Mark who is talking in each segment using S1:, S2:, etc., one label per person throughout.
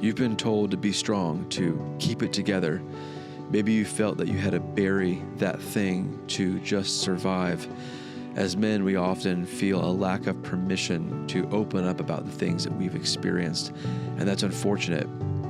S1: You've been told to be strong, to keep it together. Maybe you felt that you had to bury that thing to just survive. As men, we often feel a lack of permission to open up about the things that we've experienced. And that's unfortunate,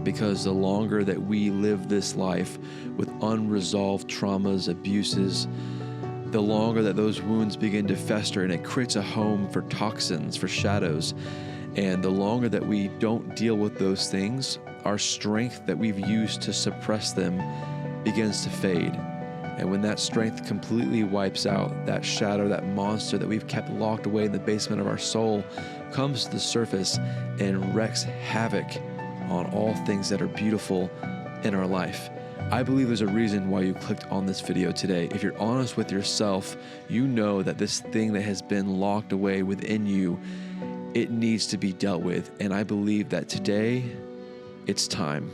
S1: because the longer that we live this life with unresolved traumas, abuses, the longer that those wounds begin to fester, and it creates a home for toxins, for shadows. And the longer that we don't deal with those things, our strength that we've used to suppress them begins to fade. And when that strength completely wipes out, that shadow, that monster that we've kept locked away in the basement of our soul comes to the surface and wreaks havoc on all things that are beautiful in our life. I believe there's a reason why you clicked on this video today. If you're honest with yourself, you know that this thing that has been locked away within you, it needs to be dealt with. And I believe that today, it's time.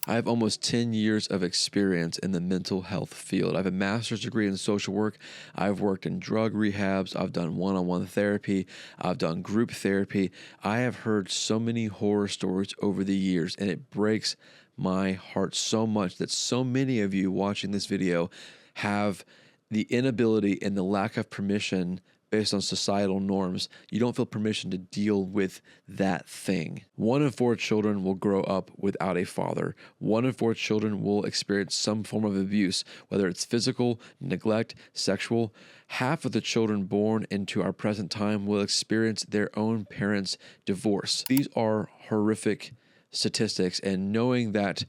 S1: I have almost 10 years of experience in the mental health field. I have a master's degree in social work. I've worked in drug rehabs. I've done one-on-one therapy. I've done group therapy. I have heard so many horror stories over the years, and it breaks my heart so much that so many of you watching this video have the inability and the lack of permission based on societal norms. You don't feel permission to deal with that thing. 1 in 4 children will grow up without a father. 1 in 4 children will experience some form of abuse, whether it's physical, neglect, sexual. Half of the children born into our present time will experience their own parents' divorce. These are horrific statistics, and knowing that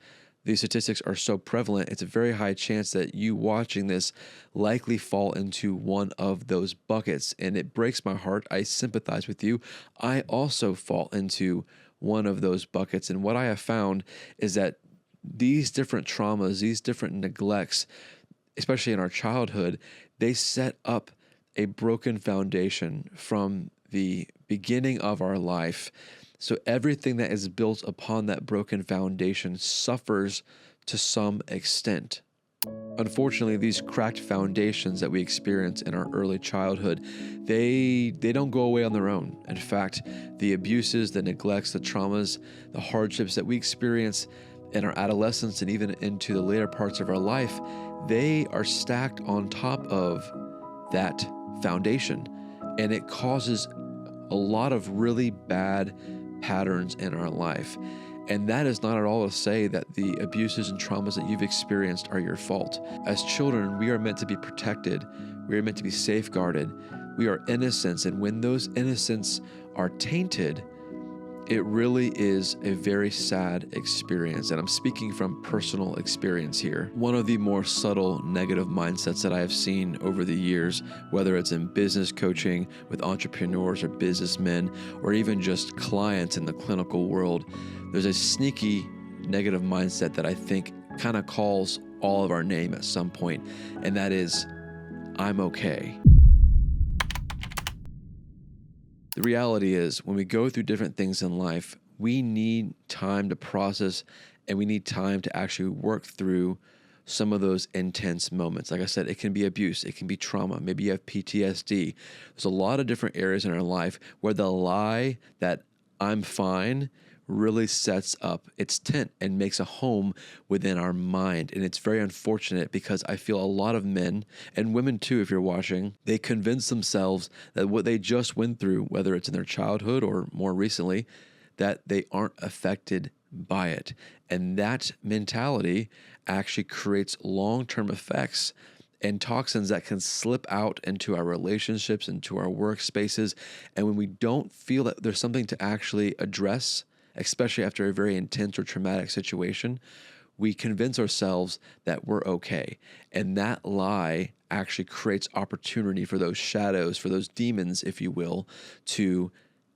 S1: these statistics are so prevalent, it's a very high chance that you watching this likely fall into one of those buckets. And it breaks my heart. I sympathize with you. I also fall into one of those buckets. And what I have found is that these different traumas, these different neglects, especially in our childhood, they set up a broken foundation from the beginning of our life. So everything that is built upon that broken foundation suffers to some extent. Unfortunately, these cracked foundations that we experience in our early childhood, they don't go away on their own. In fact, the abuses, the neglects, the traumas, the hardships that we experience in our adolescence and even into the later parts of our life, they are stacked on top of that foundation. And it causes a lot of really bad patterns in our life. And that is not at all to say that the abuses and traumas that you've experienced are your fault. As children, we are meant to be protected. We are meant to be safeguarded. We are innocents. And when those innocents are tainted, it really is a very sad experience. And I'm speaking from personal experience here. One of the more subtle negative mindsets that I have seen over the years, whether it's in business coaching with entrepreneurs or businessmen, or even just clients in the clinical world, there's a sneaky negative mindset that I think kind of calls all of our name at some point, and that is, I'm okay. The reality is, when we go through different things in life, we need time to process, and we need time to actually work through some of those intense moments. Like I said, it can be abuse, it can be trauma, maybe you have PTSD. There's a lot of different areas in our life where the lie that I'm fine really sets up its tent and makes a home within our mind. And it's very unfortunate, because I feel a lot of men and women too, if you're watching, they convince themselves that what they just went through, whether it's in their childhood or more recently, that they aren't affected by it. And that mentality actually creates long-term effects and toxins that can slip out into our relationships, into our workspaces. And when we don't feel that there's something to actually address, especially after a very intense or traumatic situation, we convince ourselves that we're okay. And that lie actually creates opportunity for those shadows, for those demons, if you will, to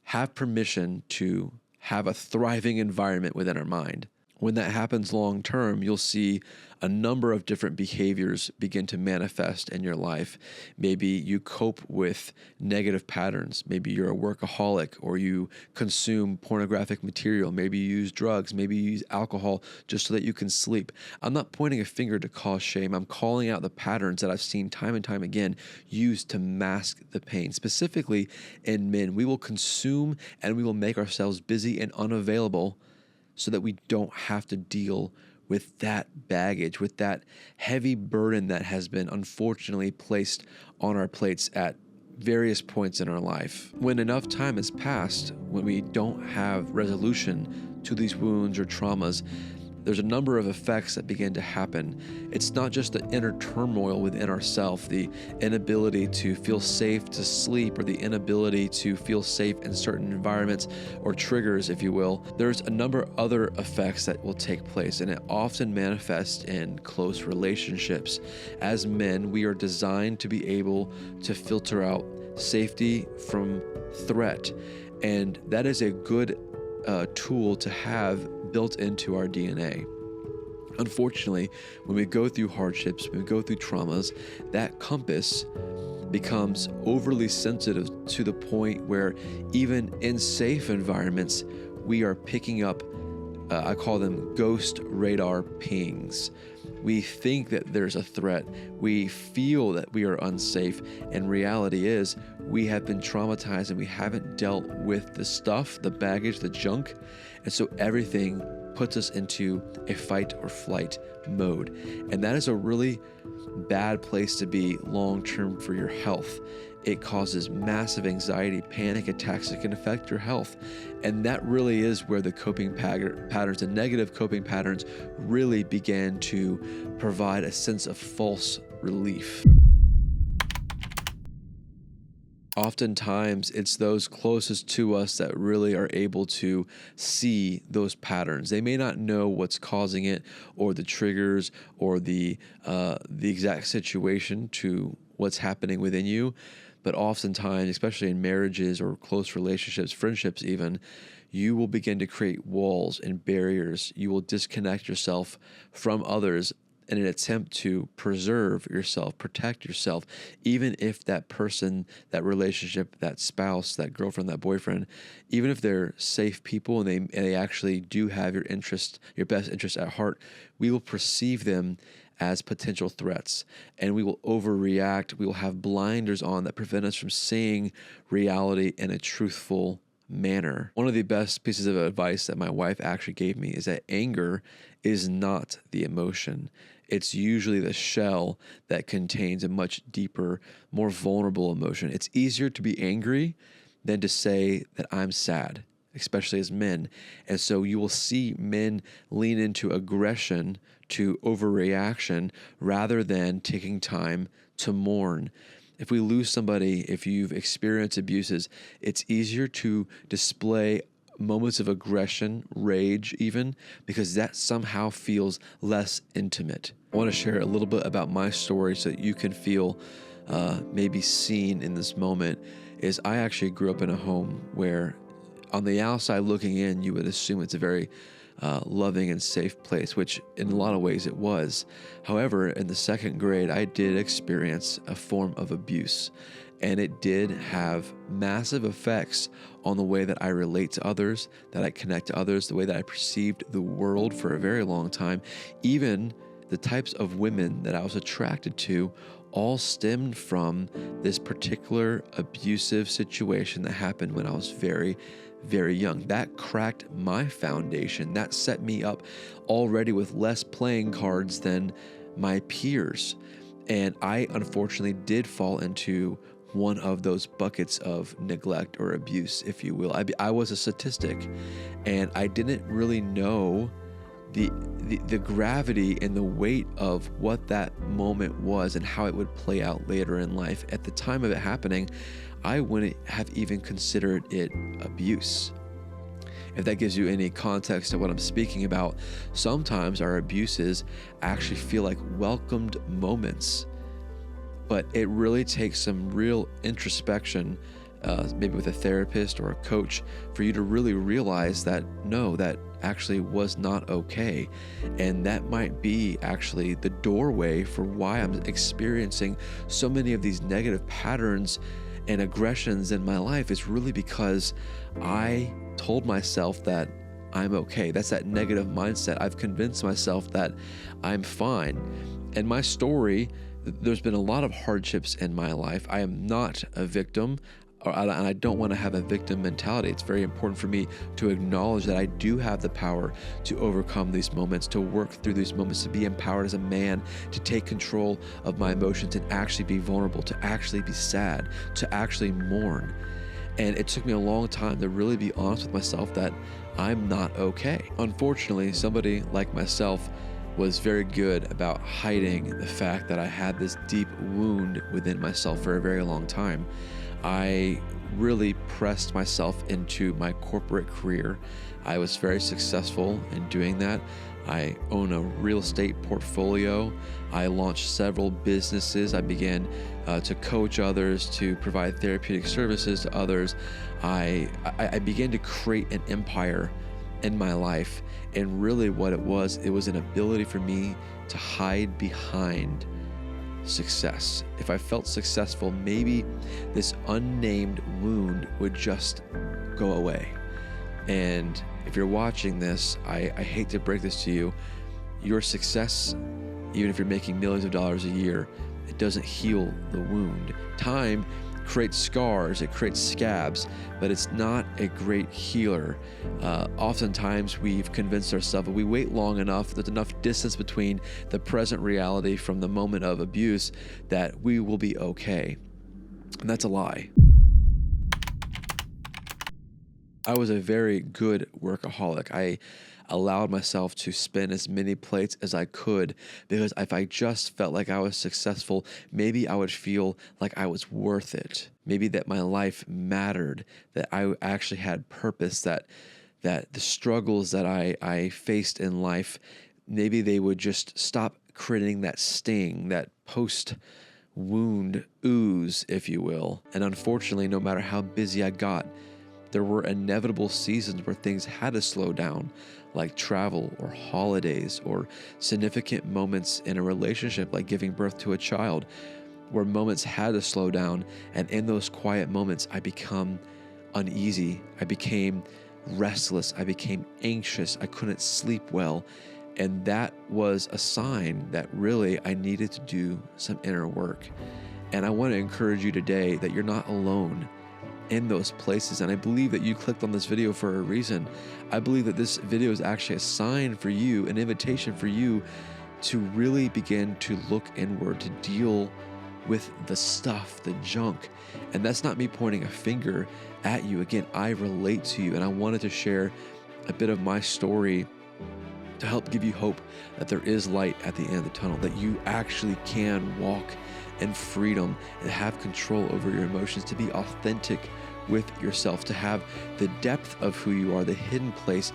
S1: have permission to have a thriving environment within our mind. When that happens long term, you'll see a number of different behaviors begin to manifest in your life. Maybe you cope with negative patterns. Maybe you're a workaholic, or you consume pornographic material. Maybe you use drugs. Maybe you use alcohol just so that you can sleep. I'm not pointing a finger to cause shame. I'm calling out the patterns that I've seen time and time again used to mask the pain. Specifically in men, we will consume and we will make ourselves busy and unavailable so that we don't have to deal with that baggage, with that heavy burden that has been unfortunately placed on our plates at various points in our life. When enough time has passed, when we don't have resolution to these wounds or traumas, there's a number of effects that begin to happen. It's not just the inner turmoil within ourselves, the inability to feel safe to sleep, or the inability to feel safe in certain environments or triggers, if you will. There's a number of other effects that will take place, and it often manifests in close relationships. As men, we are designed to be able to filter out safety from threat, and that is a good tool to have built into our DNA. Unfortunately, when we go through hardships, when we go through traumas, that compass becomes overly sensitive to the point where even in safe environments, we are picking up, I call them ghost radar pings. We think that there's a threat. We feel that we are unsafe. And reality is we have been traumatized and we haven't dealt with the stuff, the baggage, the junk. And so everything puts us into a fight or flight mode. And that is a really bad place to be long-term for your health. It causes massive anxiety, panic attacks that can affect your health. And that really is where the coping patterns, the negative coping patterns, really began to provide a sense of false relief. Oftentimes, it's those closest to us that really are able to see those patterns. They may not know what's causing it, or the triggers, or the exact situation to what's happening within you. But oftentimes, especially in marriages or close relationships, friendships even, you will begin to create walls and barriers. You will disconnect yourself from others in an attempt to preserve yourself, protect yourself, even if that person, that relationship, that spouse, that girlfriend, that boyfriend, even if they're safe people and they actually do have your best interest at heart, we will perceive them as potential threats, and we will overreact. We will have blinders on that prevent us from seeing reality in a truthful manner. One of the best pieces of advice that my wife actually gave me is that anger is not the emotion. It's usually the shell that contains a much deeper, more vulnerable emotion. It's easier to be angry than to say that I'm sad, especially as men. And so you will see men lean into aggression, to overreaction, rather than taking time to mourn. If we lose somebody, if you've experienced abuses, it's easier to display moments of aggression, rage even, because that somehow feels less intimate. I want to share a little bit about my story so that you can feel maybe seen in this moment. Is I actually grew up in a home where on the outside looking in, you would assume it's a very loving and safe place, which in a lot of ways it was. However, in the second grade, I did experience a form of abuse, and it did have massive effects on the way that I relate to others, that I connect to others, the way that I perceived the world for a very long time. Even the types of women that I was attracted to all stemmed from this particular abusive situation that happened when I was very, very young. That cracked my foundation. That set me up already with less playing cards than my peers. And I unfortunately did fall into one of those buckets of neglect or abuse, if you will. I was a statistic, and I didn't really know the gravity and the weight of what that moment was and how it would play out later in life. At the time of it happening, I wouldn't have even considered it abuse. If that gives you any context to what I'm speaking about, sometimes our abuses actually feel like welcomed moments, but it really takes some real introspection maybe with a therapist or a coach, for you to really realize that no, that actually was not okay. And that might be actually the doorway for why I'm experiencing so many of these negative patterns and aggressions in my life. Is really because I told myself that I'm okay. That's that negative mindset. I've convinced myself that I'm fine. And my story, there's been a lot of hardships in my life. I am not a victim, and I don't want to have a victim mentality. It's very important for me to acknowledge that I do have the power to overcome these moments, to work through these moments, to be empowered as a man, to take control of my emotions and actually be vulnerable, to actually be sad, to actually mourn. And it took me a long time to really be honest with myself that I'm not okay. Unfortunately, somebody like myself was very good about hiding the fact that I had this deep wound within myself for a very long time. I really pressed myself into my corporate career. I was very successful in doing that. I own a real estate portfolio. I launched several businesses. I began to coach others, to provide therapeutic services to others. I began to create an empire in my life. And really what it was an ability for me to hide behind success. If I felt successful, maybe this unnamed wound would just go away. And if you're watching this, I hate to break this to you, your success, even if you're making millions of dollars a year, it doesn't heal the wound. Time creates scars, it creates scabs, but it's not a great healer. Oftentimes we've convinced ourselves, if we wait long enough, there's enough distance between the present reality from the moment of abuse, that we will be okay. And that's a lie. I was a very good workaholic. I allowed myself to spin as many plates as I could, because if I just felt like I was successful, maybe I would feel like I was worth it. Maybe that my life mattered, that I actually had purpose, that the struggles that I faced in life, maybe they would just stop creating that sting, that post-wound ooze, if you will. And unfortunately, no matter how busy I got, there were inevitable seasons where things had to slow down, like travel or holidays or significant moments in a relationship like giving birth to a child, where moments had to slow down. And in those quiet moments, I become uneasy. I became restless. I became anxious. I couldn't sleep well. And that was a sign that really I needed to do some inner work. And I want to encourage you today that you're not alone in those places. And I believe that you clicked on this video for a reason. I believe that this video is actually a sign for you, an invitation for you to really begin to look inward, to deal with the stuff, the junk. And that's not me pointing a finger at you. Again, I relate to you, and I wanted to share a bit of my story to help give you hope that there is light at the end of the tunnel, that you actually can walk in freedom and have control over your emotions, to be authentic with yourself, to have the depth of who you are, the hidden place,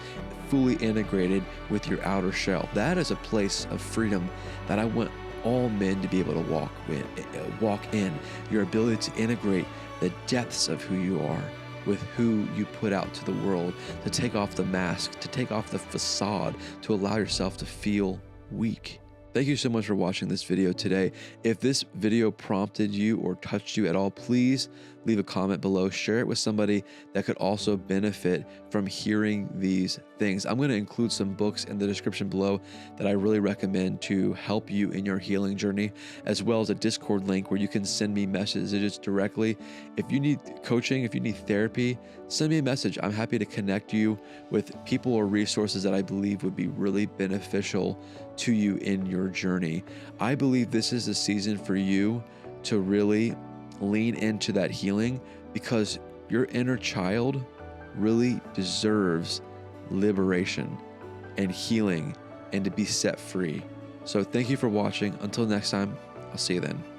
S1: fully integrated with your outer shell. That is a place of freedom that I want all men to be able to walk in. Your ability to integrate the depths of who you are with who you put out to the world, to take off the mask, to take off the facade, to allow yourself to feel weak. Thank you so much for watching this video today. If this video prompted you or touched you at all, please leave a comment below. Share it with somebody that could also benefit from hearing these things. I'm going to include some books in the description below that I really recommend to help you in your healing journey, as well as a Discord link where you can send me messages directly. If you need coaching, if you need therapy, send me a message. I'm happy to connect you with people or resources that I believe would be really beneficial to you in your journey. I believe this is the season for you to really lean into that healing, because your inner child really deserves liberation and healing and to be set free. So thank you for watching. Until next time, I'll see you then.